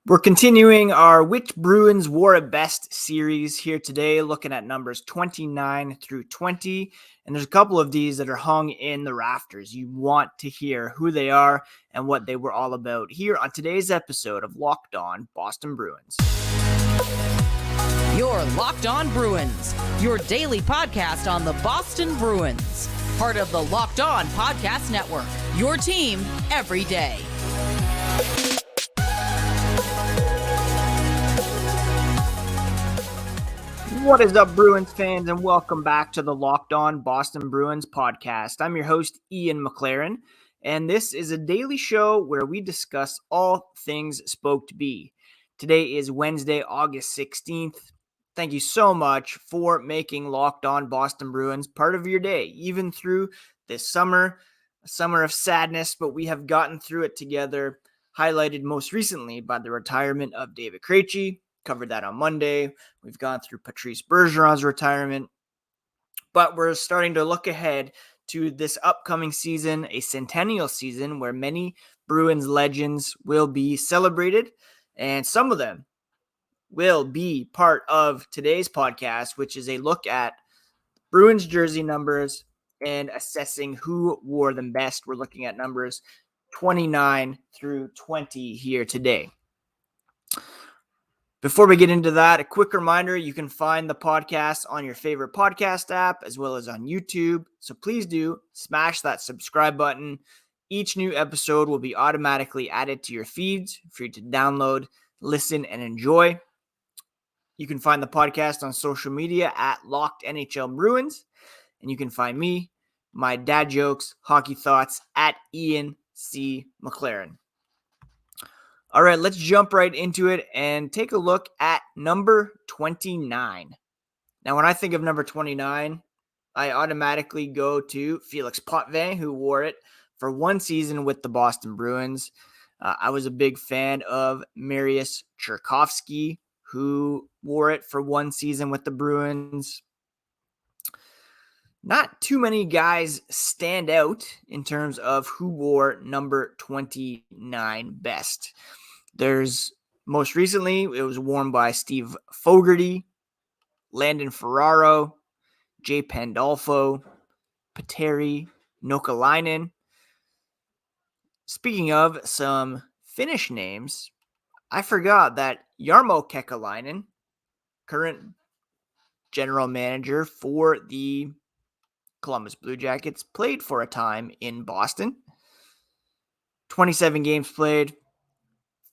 We're continuing our Which Bruins Wore It Best series here today, looking at numbers 29 through 20. And there's a couple of these that are hung in the rafters. You want to hear who they are and what they were all about here on today's episode of Locked On Boston Bruins. You're Locked On Bruins, your daily podcast on the Boston Bruins. Part of the Locked On Podcast Network, your team every day. What is up, Bruins fans, and welcome back to the Locked On Boston Bruins podcast. I'm your host, Ian McLaren, and this is a daily show where we discuss all things Spoke to Be. Today is Wednesday, August 16th. Thank you so much for making Locked On Boston Bruins part of your day, even through this summer, a summer of sadness, but we have gotten through it together, highlighted most recently by the retirement of David Krejci. Covered that on Monday. We've gone through Patrice Bergeron's retirement, but we're starting to look ahead to this upcoming season, a centennial season where many Bruins legends will be celebrated, and some of them will be part of today's podcast, which is a look at Bruins jersey numbers and assessing who wore them best. We're looking at numbers 29 through 20 here today. Before we get into that, a quick reminder, you can find the podcast on your favorite podcast app as well as on YouTube. So please do smash that subscribe button. Each new episode will be automatically added to your feeds for you to download, listen, and enjoy. You can find the podcast on social media at Locked NHL Bruins. And you can find me, my dad jokes, hockey thoughts at Ian C. McLaren. All right, let's jump right into it and take a look at number 29. Now, when I think of number 29, I automatically go to Felix Potvin, who wore it for one season with the Boston Bruins. I was a big fan of Mariusz Czerkawski, who wore it for one season with the Bruins. Not too many guys stand out in terms of who wore number 29 best. There's most recently, it was worn by Steve Fogarty, Landon Ferraro, Jay Pandolfo, Petteri Nokalainen. Speaking of some Finnish names, I forgot that Jarmo Kekalainen, current general manager for the Columbus Blue Jackets, played for a time in Boston. 27 games played,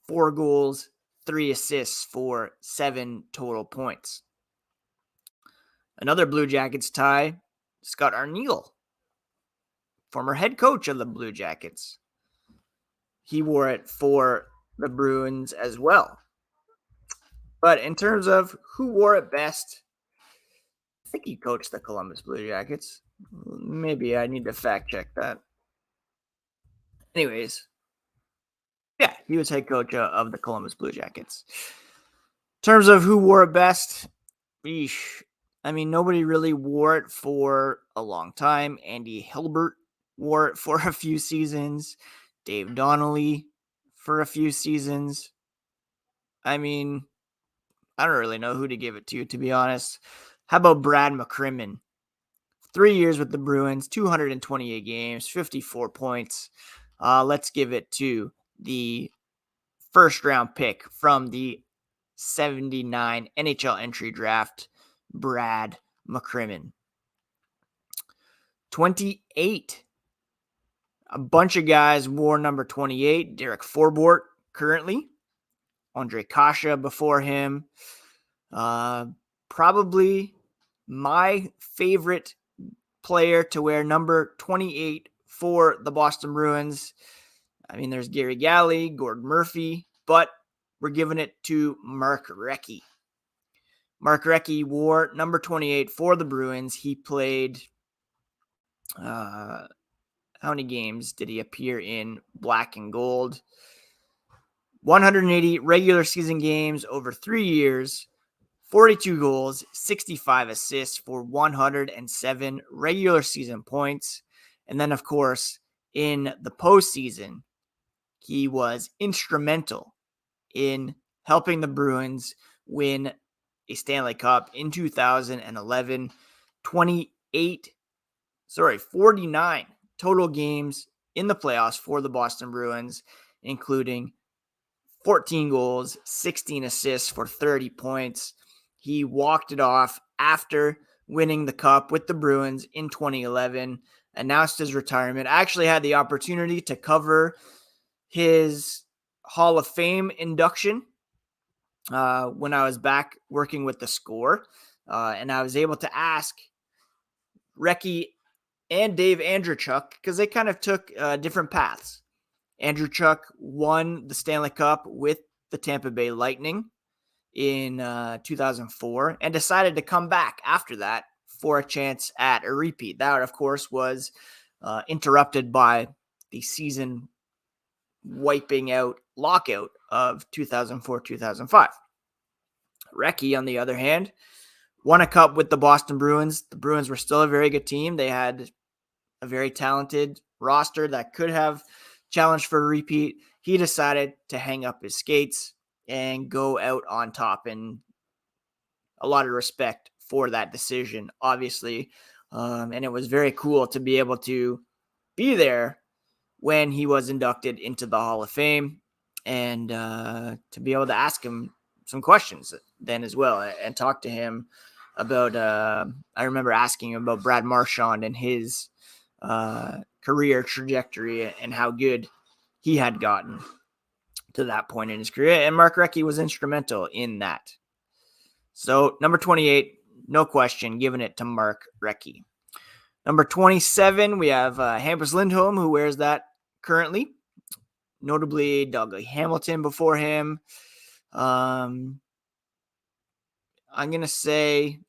4 goals, 3 assists for 7 total points. Another Blue Jackets tie, Scott Arniel, former head coach of the Blue Jackets. He wore it for the Bruins as well. But in terms of who wore it best, I think he coached the Columbus Blue Jackets. Maybe I need to fact check that. Anyways, yeah, he was head coach of the Columbus Blue Jackets. In terms of who wore it best, nobody really wore it for a long time. Andy Hilbert wore it for a few seasons. Dave Donnelly for a few seasons. I don't really know who to give it to be honest. How about Brad McCrimmon? 3 years with the Bruins, 228 games, 54 points. Let's give it to the first round pick from the 79 NHL entry draft, Brad McCrimmon. 28. A bunch of guys wore number 28. Derek Forbort currently. Andre Kasha before him. Probably my favorite player to wear number 28 for the Boston Bruins. There's Gary Galley, Gord Murphy, but we're giving it to Mark Recchi. Mark Recchi wore number 28 for the Bruins. He played, how many games did he appear in black and gold? 180 regular season games over 3 years, 42 goals, 65 assists for 107 regular season points. And then, of course, in the postseason, he was instrumental in helping the Bruins win a Stanley Cup in 2011. 49 total games in the playoffs for the Boston Bruins, including 14 goals, 16 assists for 30 points. He walked it off after winning the Cup with the Bruins in 2011, announced his retirement. I actually had the opportunity to cover his Hall of Fame induction when I was back working with the Score, and I was able to ask Recchi and Dave Andreychuk, because they kind of took different paths. Andreychuk won the Stanley Cup with the Tampa Bay Lightning in 2004 and decided to come back after that for a chance at a repeat. That, of course, was interrupted by the season wiping out lockout of 2004-2005. Recchi, on the other hand, won a cup with the Boston Bruins. The Bruins were still a very good team. They had a very talented roster that could have challenged for a repeat. He decided to hang up his skates and go out on top, and a lot of respect for that decision, obviously. And it was very cool to be able to be there when he was inducted into the Hall of Fame, and to be able to ask him some questions then as well and talk to him about, I remember asking him about Brad Marchand and his career trajectory and how good he had gotten to that point in his career. And Mark Recchi was instrumental in that. So number 28, no question, giving it to Mark Recchi. Number 27, we have Hampus Lindholm, who wears that currently. Notably, Dougie Hamilton before him. I'm going to say,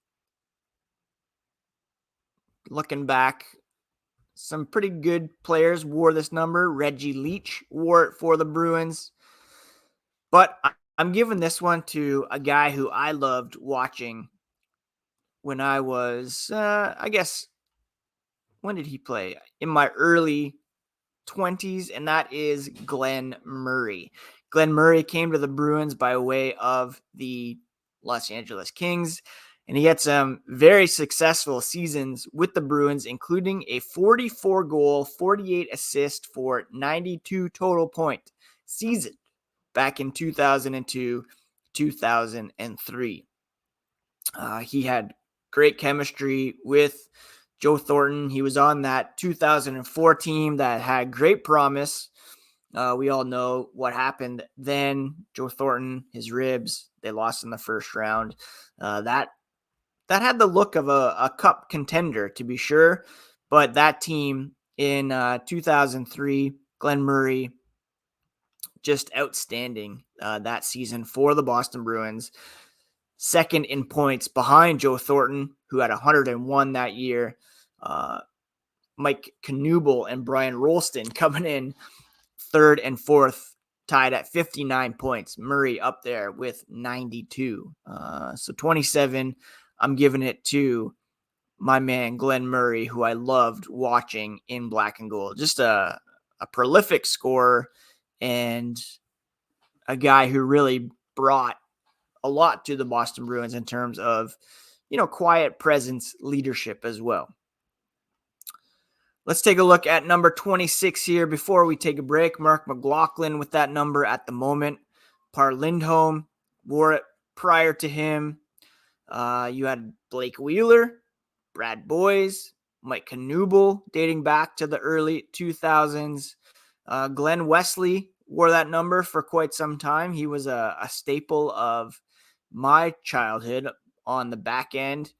looking back, some pretty good players wore this number. Reggie Leach wore it for the Bruins. But I'm giving this one to a guy who I loved watching when I was, I guess, when did he play? In my early 20s, and that is Glenn Murray. Glenn Murray came to the Bruins by way of the Los Angeles Kings, and he had some very successful seasons with the Bruins, including a 44-goal, 48-assist for 92 total point season back in 2002, 2003. He had great chemistry with Joe Thornton. He was on that 2004 team that had great promise. We all know what happened then. Joe Thornton, his ribs, they lost in the first round. That had the look of a cup contender, to be sure. But that team in 2003, Glenn Murray, just outstanding that season for the Boston Bruins. Second in points behind Joe Thornton, who had 101 that year. Mike Knuble and Brian Rolston coming in third and fourth, tied at 59 points. Murray up there with 92. So 27, I'm giving it to my man Glenn Murray, who I loved watching in black and gold. Just a prolific scorer and a guy who really brought a lot to the Boston Bruins in terms of, quiet presence, leadership as well. Let's take a look at number 26 here before we take a break. Mark McLaughlin with that number at the moment. Par Lindholm wore it prior to him. You had Blake Wheeler, Brad Boyes, Mike Knuble dating back to the early 2000s. Glenn Wesley wore that number for quite some time. He was a staple of my childhood on the back end.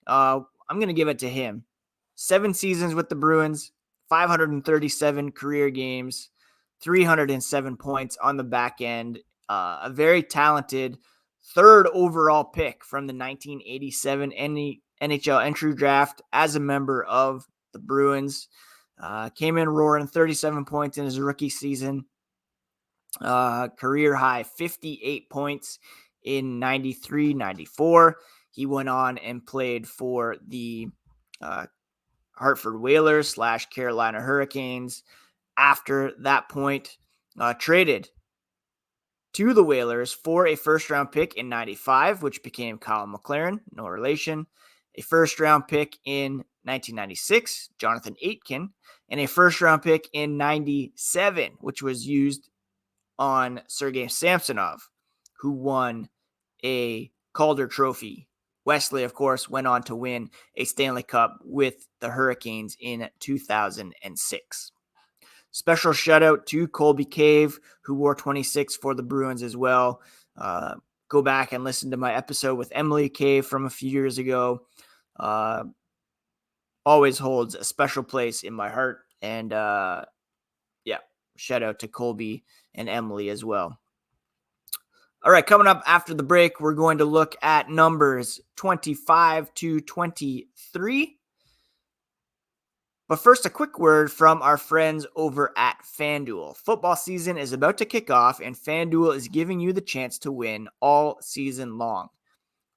I'm going to give it to him. 7 seasons with the Bruins, 537 career games, 307 points on the back end. A very talented third overall pick from the 1987 NHL entry draft as a member of the Bruins. Came in roaring, 37 points in his rookie season. Career high 58 points in 93-94. He went on and played for the Hartford Whalers / Carolina Hurricanes. After that point, traded to the Whalers for a first-round pick in 95, which became Kyle McLaren, no relation, a first-round pick in 1996, Jonathan Aitken, and a first-round pick in 97, which was used on Sergei Samsonov, who won a Calder Trophy. Wesley, of course, went on to win a Stanley Cup with the Hurricanes in 2006. Special shout out to Colby Cave, who wore 26 for the Bruins as well. Go back and listen to my episode with Emily Cave from a few years ago. Always holds a special place in my heart. And shout out to Colby and Emily as well. All right, coming up after the break, we're going to look at numbers 25 to 23. But first, a quick word from our friends over at FanDuel. Football season is about to kick off, and FanDuel is giving you the chance to win all season long.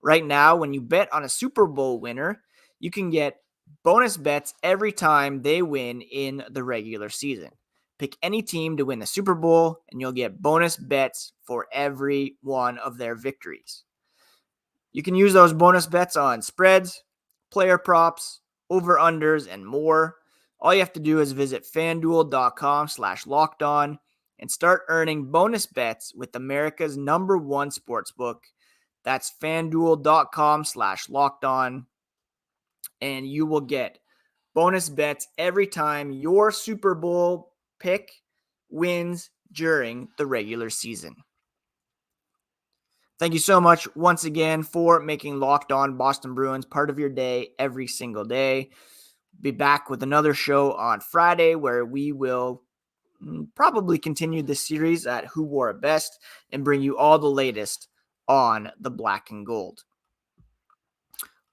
Right now, when you bet on a Super Bowl winner, you can get bonus bets every time they win in the regular season. Pick any team to win the Super Bowl, and you'll get bonus bets for every one of their victories. You can use those bonus bets on spreads, player props, over-unders, and more. All you have to do is visit fanduel.com/lockedon and start earning bonus bets with America's #1 sportsbook. That's fanduel.com/lockedon, and you will get bonus bets every time your Super Bowl pick wins during the regular season. Thank you so much once again for making Locked On Boston Bruins part of your day every single day. Be back with another show on Friday where we will probably continue this series at Who Wore It Best and bring you all the latest on the black and gold.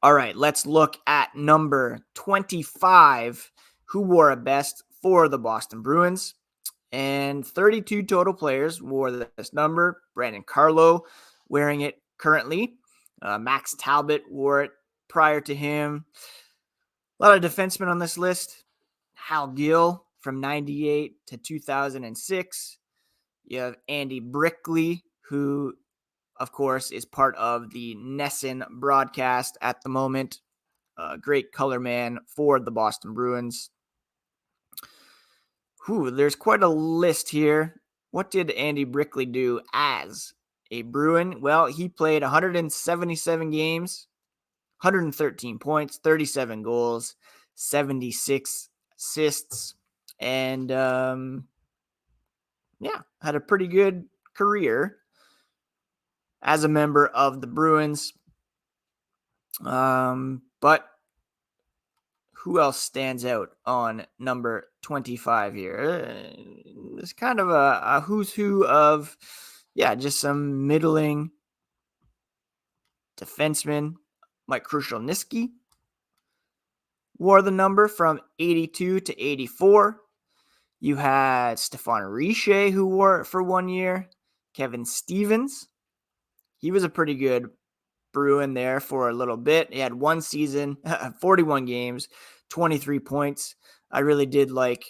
All right, let's look at number 25, Who Wore It Best for the Boston Bruins. And 32 total players wore this number. Brandon Carlo wearing it currently. Max Talbot wore it prior to him. A lot of defensemen on this list. Hal Gill from 98 to 2006. You have Andy Brickley, who, of course, is part of the Nesson broadcast at the moment. Great color man for the Boston Bruins. There's quite a list here. What did Andy Brickley do as a Bruin? Well, he played 177 games, 113 points, 37 goals, 76 assists, and had a pretty good career as a member of the Bruins. But who else stands out on number 25 here? It's kind of a who's who of, just some middling defensemen. Mike Krushelnyski wore the number from 82 to 84. You had Stefan Richer, who wore it for 1 year. Kevin Stevens. He was a pretty good Bruin there for a little bit. He had one season, 41 games, 23 points. I really did like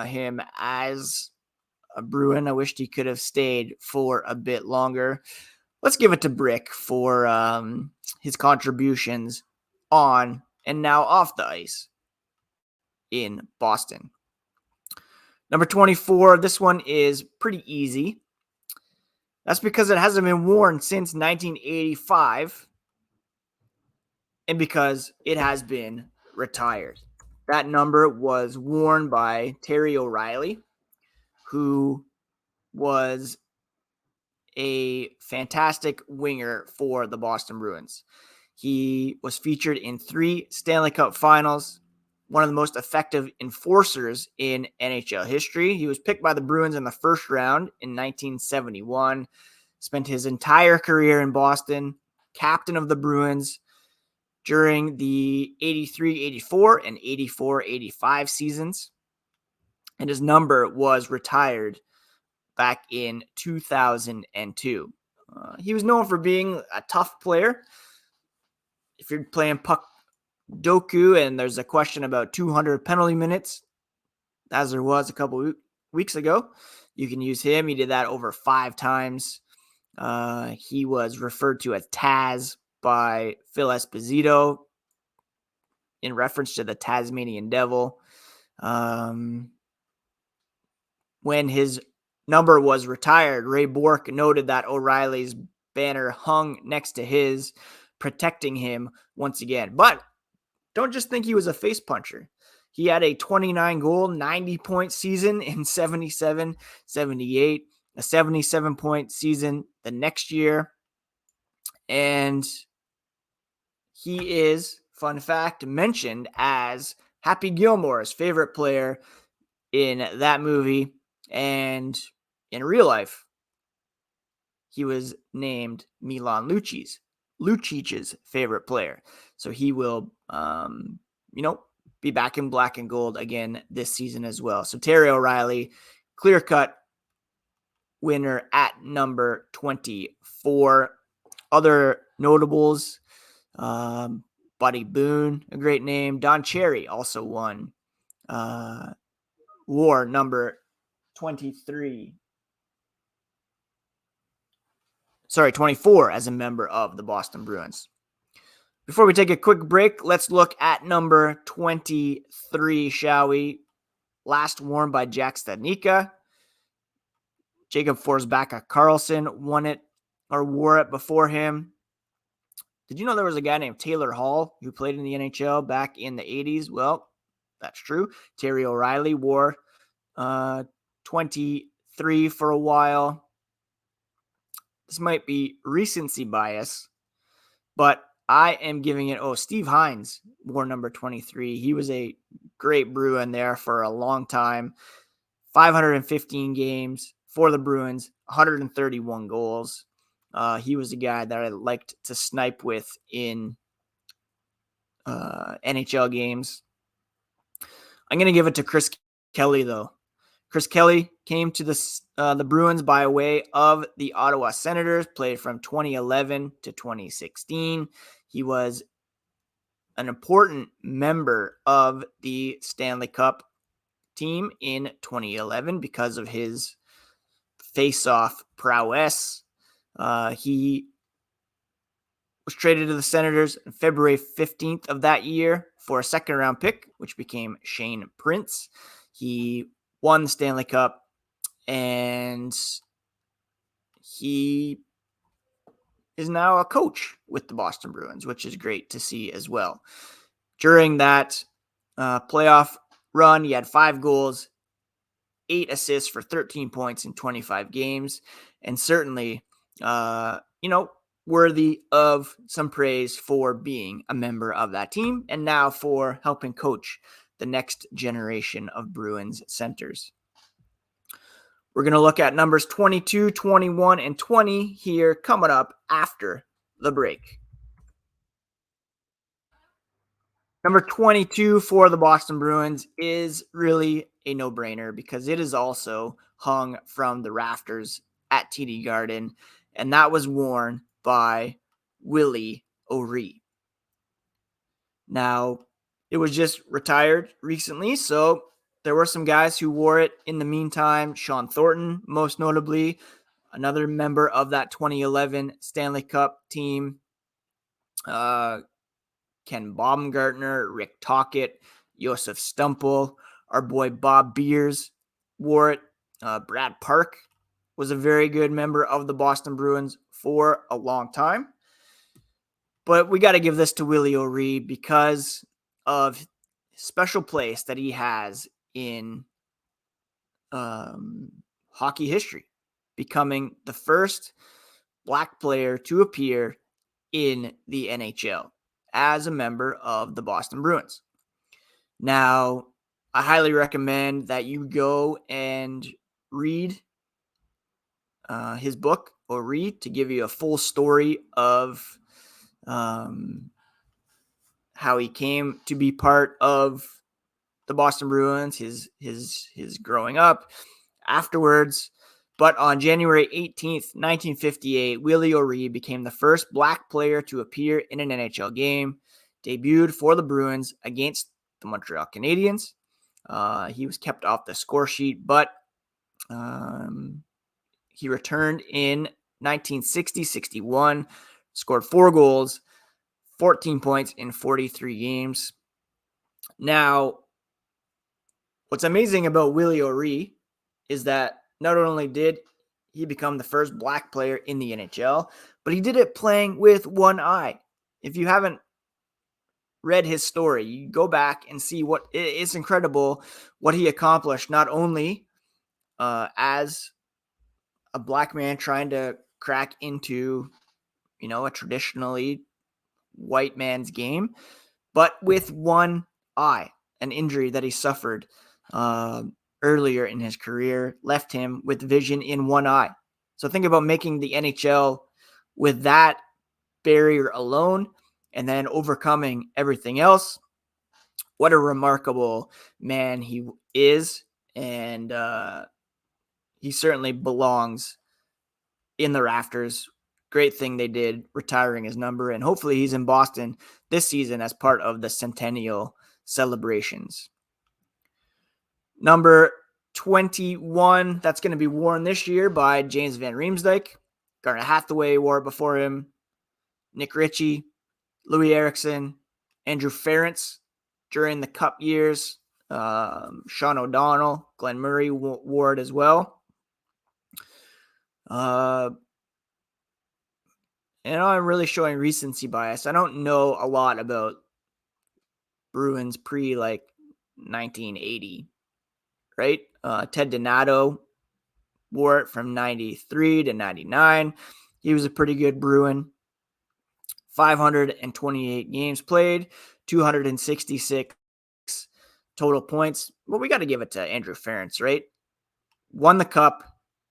him as a Bruin. I wished he could have stayed for a bit longer. Let's give it to Brick for his contributions on and now off the ice in Boston. Number 24, this one is pretty easy. That's because it hasn't been worn since 1985 and because it has been retired. That number was worn by Terry O'Reilly, who was a fantastic winger for the Boston Bruins. He was featured in 3 Stanley Cup finals, one of the most effective enforcers in NHL history. He was picked by the Bruins in the first round in 1971, spent his entire career in Boston, captain of the Bruins during the 83-84 and 84-85 seasons, and his number was retired back in 2002. He was known for being a tough player. If you're playing puck doku and there's a question about 200 penalty minutes, as there was a couple weeks ago, you can use him. He did that over 5 times. He was referred to as Taz by Phil Esposito in reference to the Tasmanian Devil. When his number was retired, Ray Bourque noted that O'Reilly's banner hung next to his, protecting him once again. But don't just think he was a face puncher. He had a 29-goal, 90-point season in 77, 78, a 77-point season the next year. And he is, fun fact, mentioned as Happy Gilmore's favorite player in that movie. And in real life, he was named Milan Lucic's favorite player. So he will, be back in black and gold again this season as well. So Terry O'Reilly, clear-cut winner at number 24. Other notables, Buddy Boone, a great name. Don Cherry also won. Wore number 24 as a member of the Boston Bruins. Before we take a quick break, let's look at number 23, shall we? Last worn by Jack Studnicka. Jacob Forsbacka Karlsson wore it before him. Did you know there was a guy named Taylor Hall who played in the NHL back in the 80s? Well, that's true. Terry O'Reilly wore 23 for a while. This might be recency bias, but I am giving it, Steve Hines wore number 23. He was a great Bruin there for a long time. 515 games for the Bruins, 131 goals. He was a guy that I liked to snipe with in NHL games. I'm going to give it to Chris Kelly, though. Chris Kelly came to the Bruins by way of the Ottawa Senators, played from 2011 to 2016. He was an important member of the Stanley Cup team in 2011 because of his face-off prowess. He was traded to the Senators on February 15th of that year for a second-round pick, which became Shane Prince. He won the Stanley Cup, and he is now a coach with the Boston Bruins, which is great to see as well. During that playoff run, he had 5 goals, 8 assists for 13 points in 25 games, and certainly, worthy of some praise for being a member of that team and now for helping coach the next generation of Bruins centers. We're going to look at numbers 22, 21, and 20 here coming up after the break. Number 22 for the Boston Bruins is really a no-brainer because it is also hung from the rafters at TD Garden, and that was worn by Willie O'Ree. Now, it was just retired recently, so there were some guys who wore it in the meantime. Sean Thornton, most notably, another member of that 2011 Stanley Cup team. Ken Baumgartner, Rick Tocchet, Josef Stumpel, our boy Bob Beers wore it. Brad Park was a very good member of the Boston Bruins for a long time. But we got to give this to Willie O'Ree because of the special place that he has in hockey history, becoming the first Black player to appear in the NHL as a member of the Boston Bruins. Now, I highly recommend that you go and read his book, O'Ree, to give you a full story of how he came to be part of the Boston Bruins, his growing up, afterwards. But on January 18th, 1958, Willie O'Ree became the first Black player to appear in an NHL game, debuted for the Bruins against the Montreal Canadiens. He was kept off the score sheet, but he returned in 1960-61, scored 4 goals, 14 points in 43 games. Now, what's amazing about Willie O'Ree is that not only did he become the first black player in the NHL, but he did it playing with one eye. If you haven't read his story, you go back and see what it's incredible what he accomplished, not only as a black man trying to crack into, a traditionally white man's game, but with one eye. An injury that he suffered earlier in his career left him with vision in one eye. So think about making the NHL with that barrier alone and then overcoming everything else. What a remarkable man he is. And he certainly belongs in the rafters. Great thing they did retiring his number. And hopefully he's in Boston this season as part of the centennial celebrations. Number 21, that's going to be worn this year by James Van Riemsdyk. Garnet Hathaway wore it before him. Nick Ritchie, Louis Eriksson, Andrew Ference during the Cup years. Sean O'Donnell, Glenn Murray wore it as well. I'm really showing recency bias. I don't know a lot about Bruins pre 1980, right? Ted Donato wore it from 93 to 99. He was a pretty good Bruin. 528 games played, 266 total points. Well, we got to give it to Andrew Ference, right? Won the Cup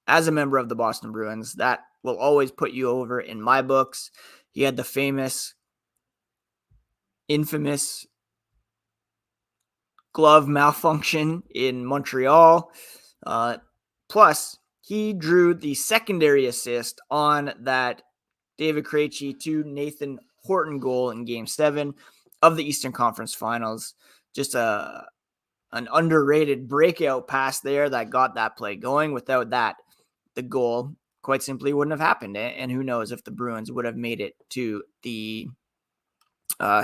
as a member of the Boston Bruins. That will always put you over in my books. He had the infamous glove malfunction in Montreal. Plus, he drew the secondary assist on that David Krejci to Nathan Horton goal in Game 7 of the Eastern Conference Finals. Just an underrated breakout pass there that got that play going. Without that, the goal quite simply wouldn't have happened. And who knows if the Bruins would have made it to the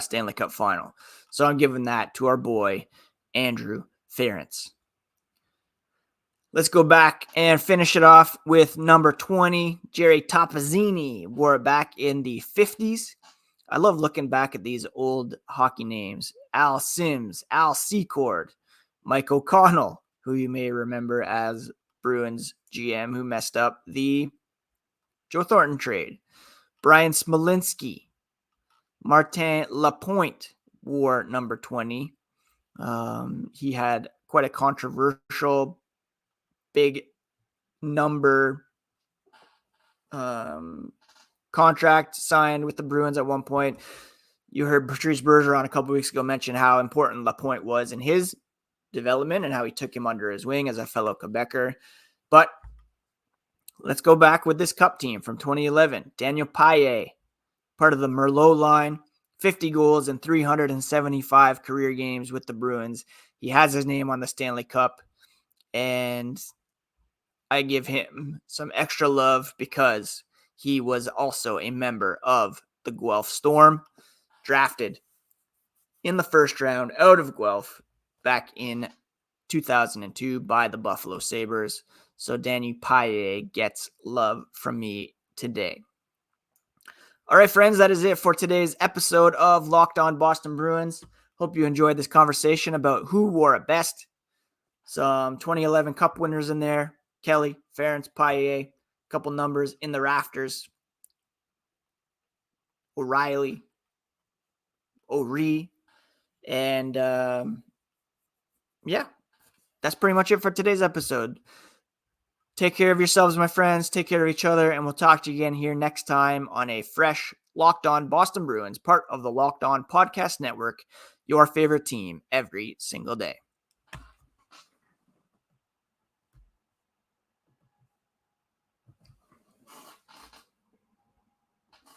Stanley Cup final. So I'm giving that to our boy, Andrew Ference. Let's go back and finish it off with number 20. Jerry Topazzini wore it back in the 50s. I love looking back at these old hockey names. Al Sims, Al Secord, Mike O'Connell, who you may remember as Bruins GM, who messed up the Joe Thornton trade. Brian Smolinski, Martin Lapointe wore number 20. He had quite a controversial big number contract signed with the Bruins at one point. You heard Patrice Bergeron a couple weeks ago mention how important Lapointe was in his development and how he took him under his wing as a fellow Quebecer. But let's go back with this Cup team from 2011. Daniel Paille, part of the Merlot line, 50 goals in 375 career games with the Bruins. He has his name on the Stanley Cup, and I give him some extra love because he was also a member of the Guelph Storm, drafted in the first round out of Guelph back in 2002 by the Buffalo Sabres. So Daniel Paille gets love from me today. All right, friends, that is it for today's episode of Locked On Boston Bruins. Hope you enjoyed this conversation about who wore it best. Some 2011 Cup winners in there. Kelly, Ference, Paille, a couple numbers in the rafters. O'Reilly, O'Ree, and that's pretty much it for today's episode. Take care of yourselves, my friends. Take care of each other, and we'll talk to you again here next time on a fresh Locked On Boston Bruins, part of the Locked On Podcast Network, your favorite team every single day.